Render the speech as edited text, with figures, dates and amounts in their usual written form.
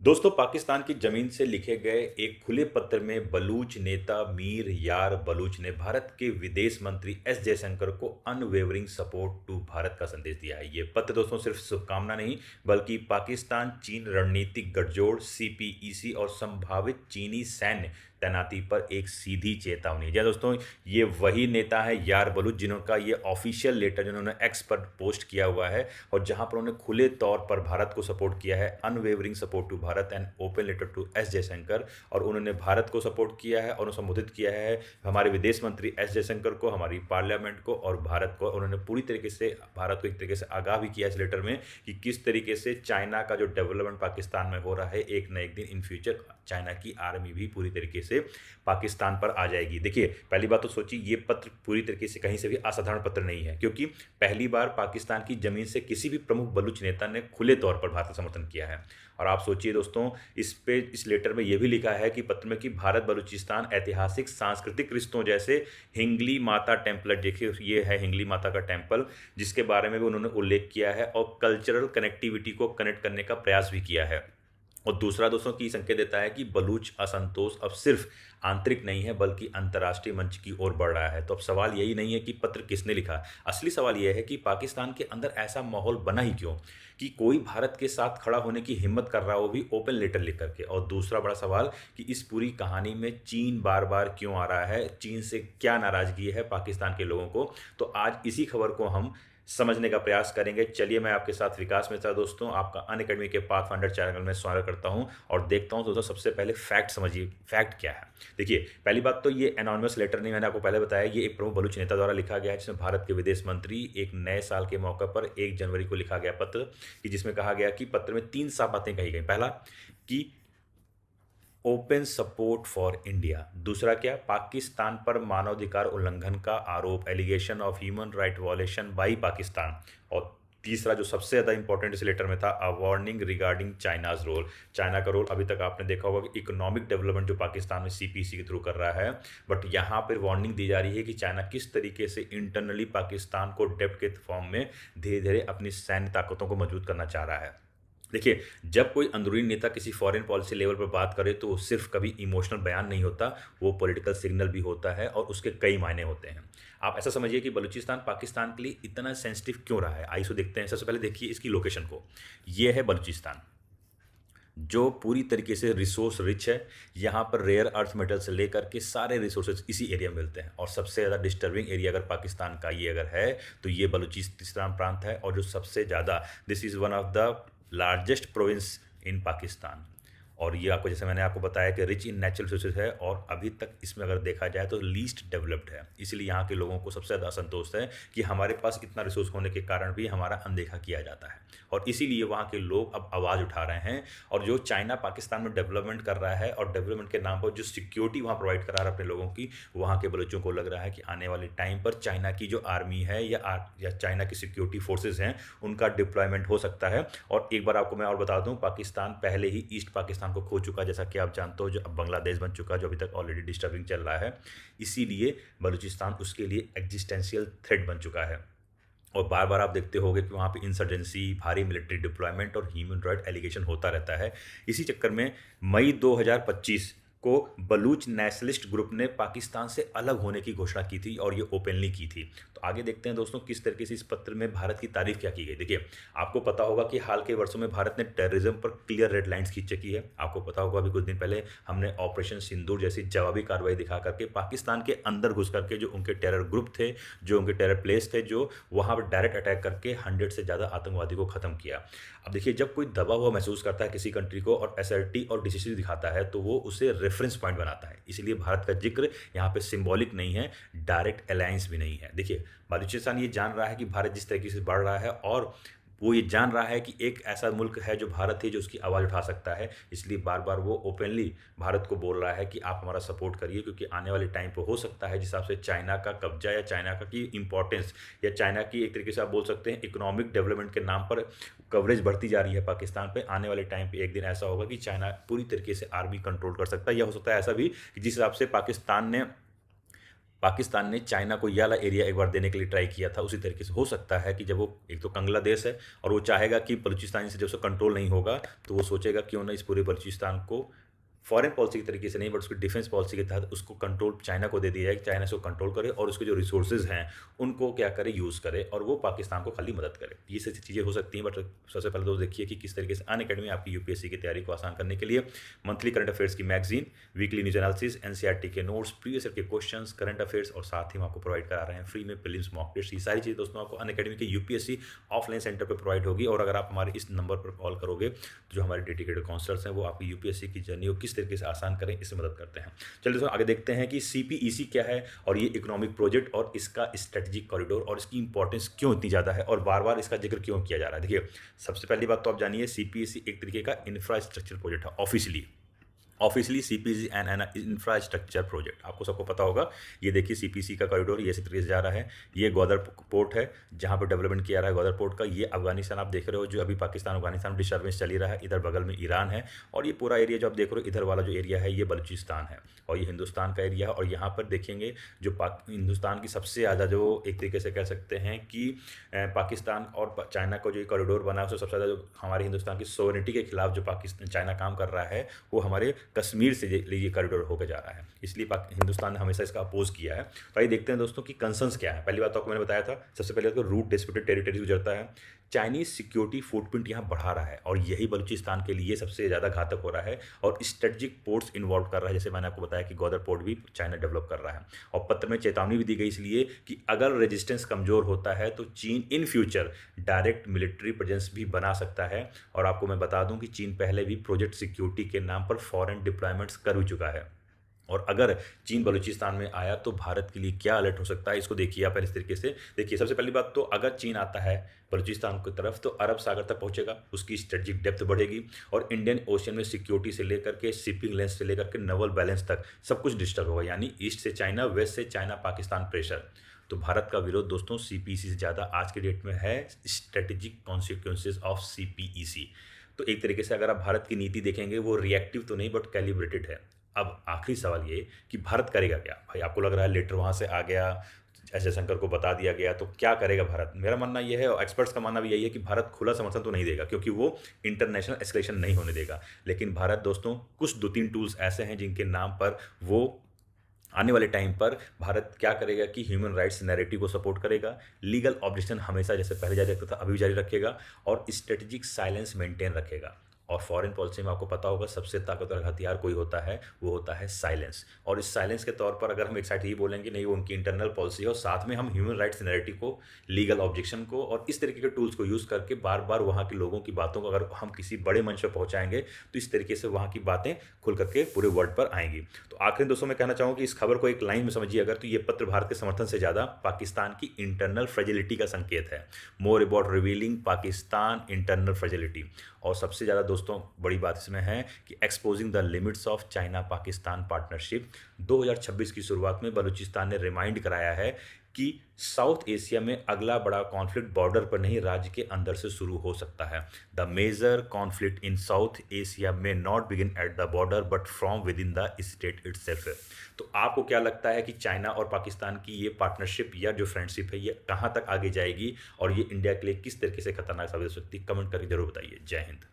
दोस्तों, पाकिस्तान की जमीन से लिखे गए एक खुले पत्र में बलूच नेता मीर यार बलूच ने भारत के विदेश मंत्री एस जयशंकर को अनवेवरिंग सपोर्ट टू भारत का संदेश दिया है। ये पत्र दोस्तों सिर्फ शुभकामना नहीं, बल्कि पाकिस्तान चीन रणनीतिक गठजोड़, सीपीईसी और संभावित चीनी सैन्य तैनाती पर एक सीधी चेतावनी है। जी हाँ दोस्तों, ये वही नेता है यार बलूच जिनका ये ऑफिशियल लेटर जिन्होंने एक्स पर पोस्ट किया हुआ है और जहां पर उन्होंने खुले तौर पर भारत को सपोर्ट किया है, unwavering support to Bharat and open letter to S Jaishankar. और उन्होंने भारत को सपोर्ट किया है और संबोधित किया है हमारे विदेश मंत्री एस जयशंकर को, हमारी पार्लियामेंट को और भारत को। उन्होंने पूरी तरीके से भारत को एक तरीके से आगाह भी किया इस लेटर में कि किस तरीके से चाइना का जो डेवलपमेंट पाकिस्तान में हो रहा है, एक न एक दिन इन फ्यूचर चाइना की आर्मी भी पूरी तरीके से पाकिस्तान पर आ जाएगी। देखिए, पहली बात तो सोचिए, ये पत्र पूरी तरीके से कहीं से भी असाधारण पत्र नहीं है, क्योंकि पहली बार पाकिस्तान की जमीन से किसी भी प्रमुख बलूच नेता ने खुले तौर पर भारत का समर्थन किया है। और आप सोचिए दोस्तों, इस लेटर में यह भी लिखा है कि पत्र में कि भारत बलूचिस्तान ऐतिहासिक सांस्कृतिक रिश्तों जैसे हिंगली माता टेम्पल, देखिए ये है हिंगली माता का टेम्पल, जिसके बारे में भी उन्होंने उल्लेख किया है और कल्चरल कनेक्टिविटी को कनेक्ट करने का प्रयास भी किया है। और दूसरा दोस्तों की संकेत देता है कि बलूच असंतोष अब सिर्फ आंतरिक नहीं है, बल्कि अंतर्राष्ट्रीय मंच की ओर बढ़ रहा है। तो अब सवाल यही नहीं है कि पत्र किसने लिखा, असली सवाल यह है कि पाकिस्तान के अंदर ऐसा माहौल बना ही क्यों कि कोई भारत के साथ खड़ा होने की हिम्मत कर रहा हो, भी ओपन लेटर लिख करके। और दूसरा बड़ा सवाल कि इस पूरी कहानी में चीन बार बार क्यों आ रहा है, चीन से क्या नाराजगी है पाकिस्तान के लोगों को। तो आज इसी खबर को हम समझने का प्रयास करेंगे। चलिए, मैं आपके साथ विकास मिश्रा दोस्तों, आपका अनअकैडमी के पाथफाइंडर चैनल में स्वागत करता हूं और देखता हूं दोस्तों, सबसे पहले फैक्ट समझिए, फैक्ट क्या है। देखिए, पहली बात तो ये एनॉनिमस लेटर नहीं, मैंने आपको पहले बताया, ये एक प्रमुख बलूच नेता द्वारा लिखा गया है, जिसमें भारत के विदेश मंत्री एक नए साल के मौके पर 1 जनवरी को लिखा गया पत्र, कि जिसमें कहा गया कि पत्र में 3 साफ बातें कही गई। पहला कि ओपन सपोर्ट फॉर इंडिया। दूसरा क्या, पाकिस्तान पर मानवाधिकार उल्लंघन का आरोप, allegation of human right violation by Pakistan. और तीसरा जो सबसे ज़्यादा इंपॉर्टेंट इस लेटर में था, a warning regarding China's role. China का रोल अभी तक आपने देखा होगा कि इकोनॉमिक डेवलपमेंट जो पाकिस्तान में सीपीसी के थ्रू कर रहा है, बट यहाँ पर वार्निंग दी जा रही है कि चाइना किस तरीके से इंटरनली पाकिस्तान को डेप्ट के फॉर्म में धीरे धीरे अपनी सैन्य ताकतों को मजबूत करना चाह रहा है। देखिए, जब कोई अंदरूनी नेता किसी फॉरेन पॉलिसी लेवल पर बात करे तो वो सिर्फ कभी इमोशनल बयान नहीं होता, वो पॉलिटिकल सिग्नल भी होता है और उसके कई मायने होते हैं। आप ऐसा समझिए कि बलूचिस्तान पाकिस्तान के लिए इतना सेंसिटिव क्यों रहा है। आइए इसको देखते हैं। सबसे पहले देखिए इसकी लोकेशन को। ये है बलूचिस्तान, जो पूरी तरीके से रिसोर्स रिच है। यहाँ पर रेयर अर्थ मेटल से लेकर के सारे रिसोर्सेज इसी एरिया में मिलते हैं। और सबसे ज़्यादा डिस्टर्बिंग एरिया अगर पाकिस्तान का ये अगर है तो ये बलूचिस्तान प्रांत है, और जो सबसे ज़्यादा, this is one of the largest province इन पाकिस्तान। और ये आपको, जैसे मैंने आपको बताया, कि रिच इन नेचुरल रिसोर्सेज है और अभी तक इसमें अगर देखा जाए तो लीस्ट डेवलप्ड है। इसलिए यहाँ के लोगों को सबसे ज़्यादा असंतोष है कि हमारे पास इतना रिसोर्स होने के कारण भी हमारा अनदेखा किया जाता है। और इसीलिए वहाँ के लोग अब आवाज़ उठा रहे हैं। और जो चाइना पाकिस्तान में डेवलपमेंट कर रहा है और डेवलपमेंट के नाम पर जो सिक्योरिटी वहाँ प्रोवाइड करा रहा है अपने लोगों की, वहाँ के बलूचों को लग रहा है कि आने वाले टाइम पर चाइना की जो आर्मी है या चाइना की सिक्योरिटी फोर्सेज हैं, उनका डिप्लॉयमेंट हो सकता है। और एक बार आपको मैं और बता दूं, पाकिस्तान पहले ही ईस्ट पाकिस्तान को खो चुका, जैसा कि आप जानते हो, जो अब बांग्लादेश बन चुका, जो अभी तक ऑलरेडी डिस्टर्बिंग चल रहा है। इसीलिए बलूचिस्तान उसके लिए एग्जिस्टेंशियल थ्रेट बन चुका है। और बार बार आप देखते होंगे कि वहाँ पे इंसर्जेंसी, भारी मिलिट्री डिप्लॉयमेंट और ह्यूमन राइट एलिगेशन होता रहता है। इसी चक्कर में मई 2025 को बलूच नेशनलिस्ट ग्रुप ने पाकिस्तान से अलग होने की घोषणा की थी, और ये ओपनली की थी। तो आगे देखते हैं दोस्तों किस तरीके से इस पत्र में भारत की तारीफ क्या की गई। देखिए, आपको पता होगा कि हाल के वर्षों में भारत ने टेररिज्म पर क्लियर रेड लाइंस खींच चुकी है। आपको पता होगा अभी कुछ दिन पहले हमने ऑपरेशन सिंदूर जैसी जवाबी कार्रवाई दिखा करके पाकिस्तान के अंदर घुस करके जो उनके टेरर ग्रुप थे, जो उनके टेरर प्लेस थे, जो वहाँ पर डायरेक्ट अटैक करके 100 से ज़्यादा आतंकवादी को खत्म किया। अब देखिए, जब कोई दबा हुआ महसूस करता है किसी कंट्री को और असर्टी और डिसिसिव दिखाता है, तो वो उसे रेफरेंस पॉइंट बनाता है। इसलिए भारत का जिक्र यहाँ पे सिंबॉलिक नहीं है, डायरेक्ट अलायंस भी नहीं है। देखिए, बलूचिस्तान ये जान रहा है कि भारत जिस तरीके से बढ़ रहा है, और वो ये जान रहा है कि एक ऐसा मुल्क है जो भारत है, जो उसकी आवाज़ उठा सकता है। इसलिए बार बार वो ओपनली भारत को बोल रहा है कि आप हमारा सपोर्ट करिए, क्योंकि आने वाले टाइम पर हो सकता है जिस हिसाब से चाइना का कब्जा या चाइना का की इंपॉर्टेंस, या चाइना की एक तरीके से आप बोल सकते हैं इकोनॉमिक डेवलपमेंट के नाम पर कवरेज बढ़ती जा रही है पाकिस्तान पे। आने वाले टाइम पे एक दिन ऐसा होगा कि चाइना पूरी तरीके से आर्मी कंट्रोल कर सकता है, या हो सकता है ऐसा भी कि जिस हिसाब से पाकिस्तान ने पाकिस्तान ने चाइना को ये वाला एरिया एक बार देने के लिए ट्राई किया था। उसी तरीके से हो सकता है कि जब वो एक तो कंगला देश है और वो चाहेगा कि बलूचिस्तान से जब उसको कंट्रोल नहीं होगा, तो वो सोचेगा क्यों ना इस पूरे बलूचिस्तान को फॉरेन पॉलिसी के तरीके से नहीं, बट उसकी डिफेंस पॉलिसी के तहत उसको कंट्रोल चाइना को दे दिया जाए, चाइना से वो कंट्रोल करे और उसके जो रिसोर्सेज हैं उनको क्या करे, यूज़ करे, और वो पाकिस्तान को खाली मदद करे। ये सारी चीज़ें हो सकती हैं। बट सबसे पहले तो देखिए कि किस तरीके से अनअकैडमी आपकी यूपीएससी की तैयारी को आसान करने के लिए मंथली करंट अफेयर्स की magazine, weekly news analysis, NCERT के नोट्स, प्रीवियस ईयर के क्वेश्चंस, करंट अफेयर्स, और साथ ही हम आपको प्रोवाइड करा रहे हैं फ्री में प्रीलिम्स मॉक टेस्ट। ये सारी चीज़ें दोस्तों आपको अनअकैडमी के यूपीएससी ऑफलाइन सेंटर पर प्रोवाइड होगी। और अगर आप हमारे इस नंबर पर कॉल करोगे तो जो हमारे डेडिकेटेड काउंसलर्स हैं वो आपकी यूपीएससी की जर्नी को किस तरीके से आसान करें इससे मदद करते हैं। चलिए दोस्तों आगे देखते हैं कि सीपीईसी क्या है और ये इकोनॉमिक प्रोजेक्ट और इसका स्ट्रेटेजिक कॉरिडोर और इसकी इंपॉर्टेंस क्यों इतनी ज़्यादा है और बार बार इसका जिक्र क्यों किया जा रहा है। देखिए, सबसे पहली बात तो आप जानिए, सीपीईसी एक तरीके का इंफ्रास्ट्रक्चर प्रोजेक्ट है। Officially CPC and infrastructure project, आपको सबको पता होगा। ये देखिए सीपीसी का कॉरिडोर ये इसी तरीके से जा रहा है। ये ग्वादर पोर्ट है जहाँ पर डेवलपमेंट किया रहा है ग्वादर पोर्ट का। ये अफगानिस्तान आप देख रहे हो, जो अभी पाकिस्तान अफगानिस्तान डिस्टर्बेंस चली रहा है। इधर बगल में ईरान है और ये पूरा एरिया जो आप देख रहे हो, इधर वाला जो एरिया है ये बलूचिस्तान है और ये हिंदुस्तान का एरिया है। और यहाँ पर देखेंगे जो हिंदुस्तान की सबसे ज़्यादा जो एक तरीके से कह सकते हैं कि पाकिस्तान और चाइना को जो ये कॉरिडोर बना है उससे सबसे ज़्यादा जो हमारे हिंदुस्तान की सोवरेनिटी के खिलाफ जो पाकिस्तान चाइना काम कर रहा है वो हमारे कश्मीर से ये कॉरिडोर होकर जा रहा है। इसलिए हिंदुस्तान ने हमेशा इसका अपोज किया है। तो आइए देखते हैं दोस्तों कि कंसर्न्स क्या है। पहली बात तो आपको मैंने बताया था, सबसे पहले तो रूट डिस्प्यूटेड टेरिटरी गुजरता है। चाइनीज सिक्योरिटी फुटप्रिंट यहाँ बढ़ा रहा है और यही बलूचिस्तान के लिए सबसे ज़्यादा घातक हो रहा है और स्ट्रेटजिक पोर्ट्स इन्वॉल्व कर रहा है। जैसे मैंने आपको बताया कि ग्वादर पोर्ट भी चाइना डेवलप कर रहा है। और पत्र में चेतावनी भी दी गई इसलिए कि अगर रेजिस्टेंस कमज़ोर होता है तो चीन in future direct military presence भी बना सकता है। और आपको मैं बता दूं कि चीन पहले भी प्रोजेक्ट सिक्योरिटी के नाम पर फॉरेन डिप्लॉयमेंट्स कर भी चुका है। और अगर चीन बलूचिस्तान में आया तो भारत के लिए क्या अलर्ट हो सकता है, इसको देखिए आप इस तरीके से। देखिए, सबसे पहली बात तो अगर चीन आता है बलूचिस्तान की तरफ तो अरब सागर तक पहुंचेगा, उसकी स्ट्रेटजिक डेप्थ बढ़ेगी और इंडियन ओशियन में सिक्योरिटी से लेकर के शिपिंग लेंस से लेकर के नवल बैलेंस तक सब कुछ डिस्टर्ब होगा। यानी ईस्ट से चाइना, वेस्ट से चाइना पाकिस्तान प्रेशर। तो भारत का विरोध दोस्तों सीपीईसी से ज़्यादा आज के डेट में है स्ट्रेटेजिक कॉन्सिक्वेंसेज ऑफ सीपीईसी। तो एक तरीके से अगर आप भारत की नीति देखेंगे वो रिएक्टिव तो नहीं बट कैलिब्रेटेड है। अब आखिरी सवाल ये कि भारत करेगा क्या। भाई आपको लग रहा है लेटर वहाँ से आ गया, एस जयशंकर को बता दिया गया, तो क्या करेगा भारत। मेरा मानना यह है और एक्सपर्ट्स का मानना भी यही है कि भारत खुला समर्थन तो नहीं देगा क्योंकि वो इंटरनेशनल एस्केलेशन नहीं होने देगा। लेकिन भारत दोस्तों कुछ 2-3 टूल्स ऐसे हैं जिनके नाम पर वो आने वाले टाइम पर भारत क्या करेगा कि ह्यूमन राइट्स नैरेटिव को सपोर्ट करेगा, लीगल ऑब्जेक्शन हमेशा जैसे पहले जारी रखता था अभी जारी रखेगा और स्ट्रेटेजिक साइलेंस मेंटेन रखेगा। और फॉरेन पॉलिसी में आपको पता होगा सबसे ताकतवर हथियार कोई होता है वो होता है साइलेंस। और इस साइलेंस के तौर पर अगर हम एक साइड ये बोलेंगे नहीं वो उनकी इंटरनल पॉलिसी है और साथ में हम ह्यूमन राइट्स नैरेटिव को, लीगल ऑब्जेक्शन को और इस तरीके के टूल्स को यूज़ करके बार बार वहाँ के लोगों की बातों को अगर हम किसी बड़े मंच पर पहुँचाएंगे तो इस तरीके से वहाँ की बातें खुल करके पूरे वर्ल्ड पर आएंगी। तो आखिर दोस्तों मैं कहना चाहूँगा कि इस खबर को एक लाइन में समझिए अगर, तो ये पत्र भारत के समर्थन से ज़्यादा पाकिस्तान की इंटरनल फ्रेजिलिटी का संकेत है। More about revealing Pakistan internal fragility. और सबसे ज़्यादा दोस्तों बड़ी बात इसमें है कि exposing the limits of China Pakistan partnership. 2026 की शुरुआत में बलूचिस्तान ने रिमाइंड कराया है कि साउथ एशिया में अगला बड़ा कॉन्फ्लिक्ट बॉर्डर पर नहीं राज्य के अंदर से शुरू हो सकता है। The major conflict in South Asia में not begin at the border but from within the state itself. तो आपको क्या लगता है कि चाइना और पाकिस्तान की ये पार्टनरशिप या जो फ्रेंडशिप है ये कहाँ तक आगे जाएगी और ये इंडिया के लिए किस तरीके से खतरनाक साबित हो सकती है? कमेंट करके जरूर बताइए। जय हिंद।